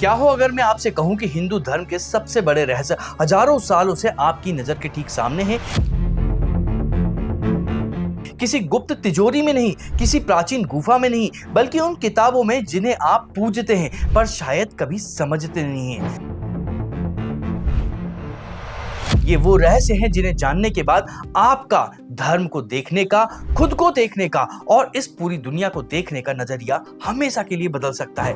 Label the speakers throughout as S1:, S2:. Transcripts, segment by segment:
S1: क्या हो अगर मैं आपसे कहूं कि हिंदू धर्म के सबसे बड़े रहस्य हजारों सालों से आपकी नजर के ठीक सामने हैं। किसी गुप्त तिजोरी में नहीं, किसी प्राचीन गुफा में नहीं, बल्कि उन किताबों में जिन्हें आप पूजते हैं पर शायद कभी समझते नहीं हैं। ये वो रहस्य हैं जिन्हें जानने के बाद आपका धर्म को देखने का, खुद को देखने का और इस पूरी दुनिया को देखने का नजरिया हमेशा के लिए बदल सकता है।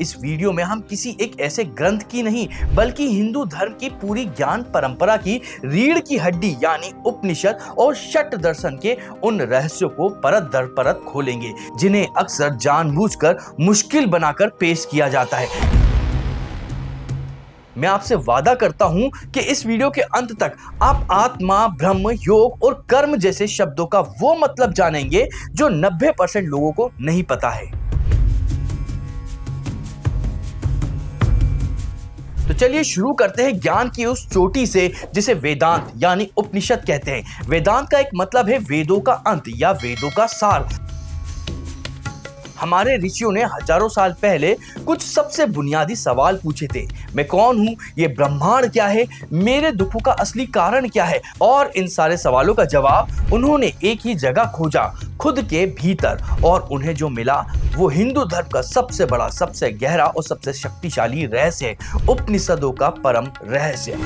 S1: इस वीडियो में हम किसी एक ऐसे ग्रंथ की नहीं, बल्कि हिंदू धर्म की पूरी ज्ञान परंपरा की रीढ़ की हड्डी यानी उपनिषद और षट दर्शन के उन रहस्यों को परत दर परत खोलेंगे, जिन्हें अक्सर जानबूझकर मुश्किल बनाकर पेश किया जाता है। मैं आपसे वादा करता हूं कि इस वीडियो के अंत तक आप आत्मा, ब्रह्म, योग और कर्म जैसे शब्दों का वो मतलब जानेंगे जो 90% लोगों को नहीं पता है। तो चलिए शुरू करते हैं ज्ञान की उस चोटी से जिसे वेदांत यानी उपनिषद कहते हैं। वेदांत का एक मतलब है वेदों का अंत या वेदों का सार। हमारे ऋषियों ने हजारों साल पहले कुछ सबसे बुनियादी सवाल पूछे थे। मैं कौन हूं, ये ब्रह्मांड क्या है, मेरे दुखों का असली कारण क्या है, और इन सारे सवालों का जवाब उन्होंने एक ही जगह खोजा, खुद के भीतर। और उन्हें जो मिला वो हिंदू धर्म का सबसे बड़ा, सबसे गहरा और सबसे शक्तिशाली रहस्य है, उपनिषदों का परम रहस्य।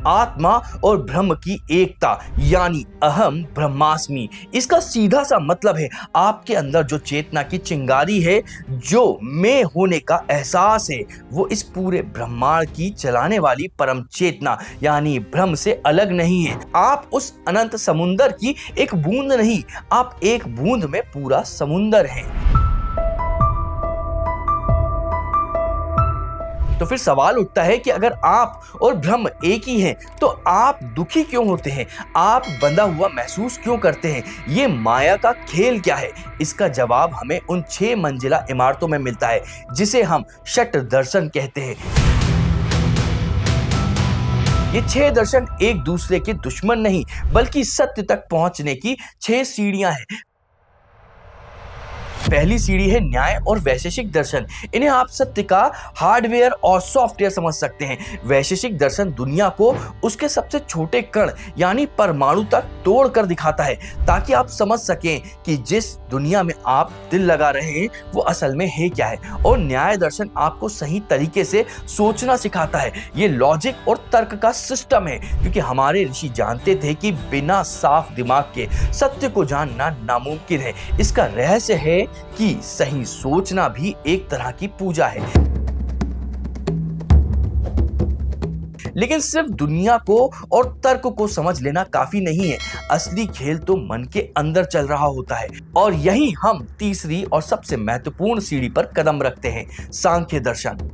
S1: आत्मा और ब्रह्म की एकता यानी अहम ब्रह्मास्मि। इसका सीधा सा मतलब है आपके अंदर जो चेतना की चिंगारी है, जो मैं होने का एहसास है, वो इस पूरे ब्रह्मांड की चलाने वाली परम चेतना यानी ब्रह्म से अलग नहीं है। आप उस अनंत समुंदर की एक बूंद नहीं, आप एक बूंद में पूरा समुंदर हैं। तो फिर सवाल उठता है कि अगर आप और ब्रह्म एक ही हैं, तो आप दुखी क्यों होते हैं, आप बंधा हुआ महसूस क्यों करते हैं, ये माया का खेल क्या है? इसका जवाब हमें उन 6 मंजिला इमारतों में मिलता है जिसे हम षट दर्शन कहते हैं। ये 6 दर्शन एक दूसरे के दुश्मन नहीं, बल्कि सत्य तक पहुंचने की 6 सीढ़ियां हैं। पहली सीढ़ी है न्याय और वैशेषिक दर्शन। इन्हें आप सत्य का हार्डवेयर और सॉफ्टवेयर समझ सकते हैं। वैशेषिक दर्शन दुनिया को उसके सबसे छोटे कण यानी परमाणु तक तोड़ कर दिखाता है, ताकि आप समझ सकें कि जिस दुनिया में आप दिल लगा रहे हैं वो असल में है क्या है। और न्याय दर्शन आपको सही तरीके से सोचना सिखाता है। ये लॉजिक और तर्क का सिस्टम है, क्योंकि हमारे ऋषि जानते थे कि बिना साफ दिमाग के सत्य को जानना नामुमकिन है। इसका रहस्य है कि सही सोचना भी एक तरह की पूजा है। लेकिन सिर्फ दुनिया को और तर्क को समझ लेना काफी नहीं है। असली खेल तो मन के अंदर चल रहा होता है। और यही हम तीसरी और सबसे महत्वपूर्ण सीढ़ी पर कदम रखते हैं, सांख्य दर्शन।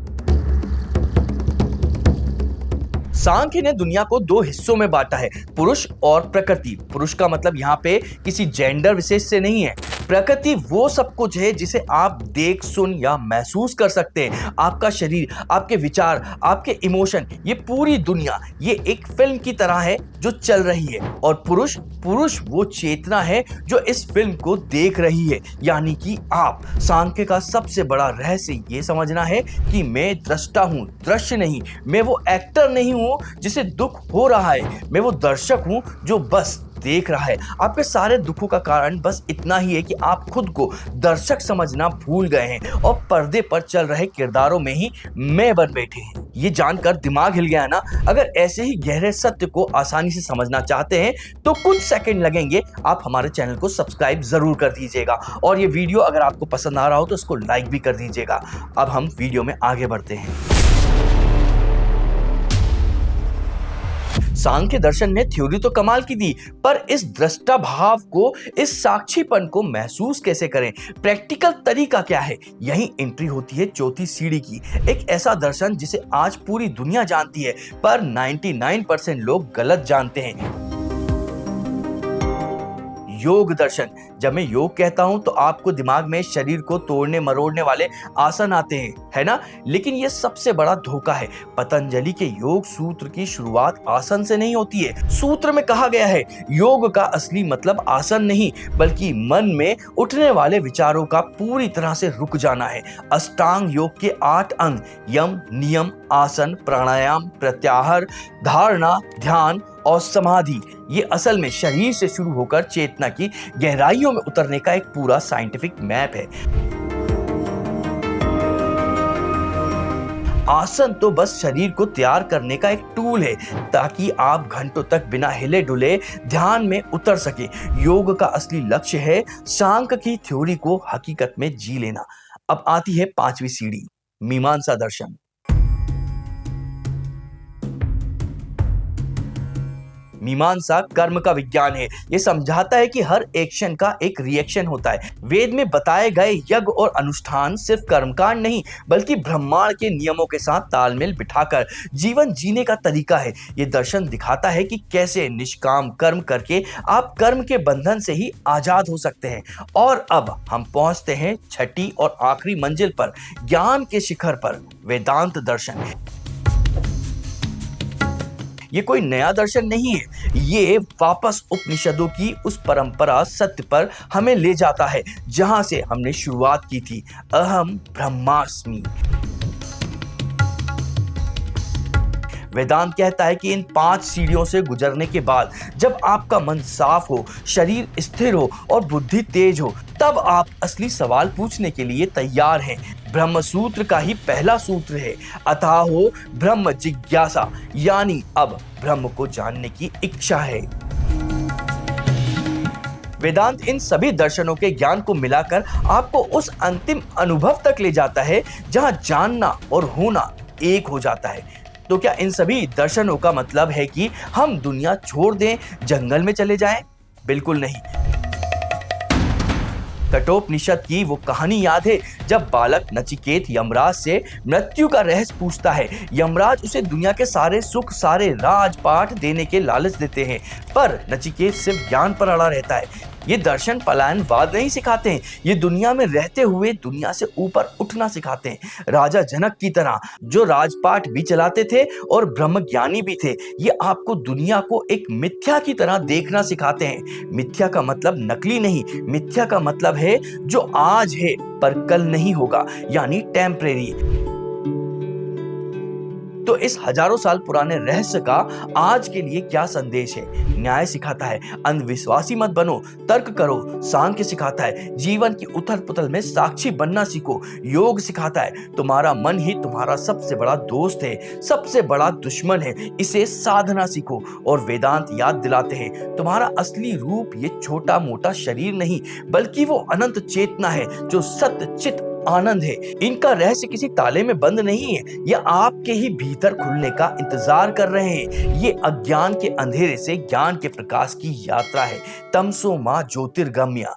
S1: सांख्य ने दुनिया को 2 हिस्सों में बांटा है, पुरुष और प्रकृति। पुरुष का मतलब यहाँ पे किसी जेंडर विशेष से नहीं है। प्रकृति वो सब कुछ है जिसे आप देख, सुन या महसूस कर सकते हैं। आपका शरीर, आपके विचार, आपके इमोशन, ये पूरी दुनिया ये एक फिल्म की तरह है जो चल रही है। और पुरुष वो चेतना है जो इस फिल्म को देख रही है, यानी कि आप। सांख्य का सबसे बड़ा रहस्य ये समझना है कि मैं दृष्टा हूँ, दृश्य नहीं। मैं वो एक्टर नहीं हूँ जिसे दुख हो रहा है, मैं वो दर्शक हूँ जो बस देख रहा है। आपके सारे दुखों का कारण बस इतना ही है कि आप खुद को दर्शक समझना भूल गए हैं और पर्दे पर चल रहे किरदारों में ही मैं बन बैठे हैं। ये जानकर दिमाग हिल गया ना? अगर ऐसे ही गहरे सत्य को आसानी से समझना चाहते हैं तो कुछ सेकंड लगेंगे। आप हमारे चैनल को सब्सक्राइब जरूर कर दीजिएगा, और ये वीडियो अगर आपको पसंद आ रहा हो तो इसको लाइक भी कर दीजिएगा। अब हम वीडियो में आगे बढ़ते हैं। सांख्य दर्शन ने थ्योरी तो कमाल की दी, पर इस दृष्टा भाव को, इस साक्षीपन को महसूस कैसे करें? प्रैक्टिकल तरीका क्या है? यही एंट्री होती है चौथी सीढ़ी की। एक ऐसा दर्शन जिसे आज पूरी दुनिया जानती है, पर 99% लोग गलत जानते हैं। योग दर्शन। जब मैं योग कहता हूं तो आपको दिमाग में शरीर को तोड़ने मरोड़ने वाले आसन आते हैं, है ना? लेकिन ये सबसे बड़ा धोखा है। पतंजलि के योग सूत्र की शुरुआत आसन से नहीं होती है। सूत्र में कहा गया है योग का असली मतलब आसन नहीं बल्कि मन में उठने वाले विचारों का पूरी तरह से रुक जाना है। अष्टांग योग के 8 अंग यम, नियम, आसन, प्राणायाम, प्रत्याहार, धारणा, ध्यान और समाधि, ये असल में शरीर से शुरू होकर चेतना की गहराइयों में उतरने का एक पूरा साइंटिफिक मैप है। आसन तो बस शरीर को तैयार करने का एक टूल है ताकि आप घंटों तक बिना हिले डुले ध्यान में उतर सके। योग का असली लक्ष्य है सांख्य की थ्योरी को हकीकत में जी लेना। अब आती है 5वीं सीढ़ी, मीमांसा दर्शन। मीमांसा कर्म का विज्ञान है। यह समझाता है कि हर एक्शन का एक रिएक्शन होता है। वेद में बताए गए यज्ञ और अनुष्ठान सिर्फ कर्मकांड नहीं बल्कि ब्रह्मांड के नियमों के साथ तालमेल बिठाकर जीवन जीने का तरीका है। यह दर्शन दिखाता है कि कैसे निष्काम कर्म करके आप कर्म के बंधन से ही आजाद हो सकते हैं। और अब हम पहुंचते हैं छठी और आखिरी मंजिल पर, ज्ञान के शिखर पर, वेदांत दर्शन। ये कोई नया दर्शन नहीं है, ये वापस उपनिषदों की उस परंपरा सत्य पर हमें ले जाता है जहां से हमने शुरुआत की थी, अहम ब्रह्मास्मि। वेदांत कहता है कि इन 5 सीढ़ियों से गुजरने के बाद जब आपका मन साफ हो, शरीर स्थिर हो और बुद्धि तेज हो, तब आप असली सवाल पूछने के लिए तैयार हैं। ब्रह्म सूत्र का ही पहला सूत्र है, अथाहो ब्रह्म जिज्ञासा, यानी अब ब्रह्म को जानने की इच्छा है। वेदांत इन सभी दर्शनों के ज्ञान को मिलाकर आपको उस अंतिम अनुभव तक ले जाता है जहां जानना और होना एक हो जाता है। तो क्या इन सभी दर्शनों का मतलब है कि हम दुनिया छोड़ दें, जंगल में चले जाएं? बिल्कुल नहीं। कठोपनिषद की वो कहानी याद है जब बालक नचिकेत यमराज से मृत्यु का रहस्य पूछता है। यमराज उसे दुनिया के सारे सुख, सारे राजपाट देने के लालच देते हैं, पर नचिकेत सिर्फ ज्ञान पर अड़ा रहता है। ये दर्शन पलायनवाद नहीं सिखाते हैं, ये दुनिया में रहते हुए दुनिया से ऊपर उठना सिखाते हैं। राजा जनक की तरह जो राजपाट भी चलाते थे और ब्रह्मज्ञानी भी थे, ये आपको दुनिया को एक मिथ्या की तरह देखना सिखाते हैं। मिथ्या का मतलब नकली नहीं, मिथ्या का मतलब है जो आज है पर कल नहीं होगा, यानी टेम्परेरी। तो इस हजारों साल पुराने रहस्य का आज के लिए क्या संदेश है? न्याय सिखाता है अंधविश्वासी मत बनो, तर्क करो। सांख्य सिखाता है जीवन की उथल पुथल में साक्षी बनना सीखो। योग सिखाता है तुम्हारा मन ही तुम्हारा सबसे बड़ा दोस्त है, सबसे बड़ा दुश्मन है, इसे साधना सीखो। और वेदांत याद दिलाते हैं तुम्हारा असली रूप ये छोटा मोटा शरीर नहीं बल्कि वो अनंत चेतना है जो सत्य चित आनंद है। इनका रहस्य किसी ताले में बंद नहीं है, ये आपके ही भीतर खुलने का इंतजार कर रहे हैं। ये अज्ञान के अंधेरे से ज्ञान के प्रकाश की यात्रा है। तमसो मां ज्योतिर्गम्य।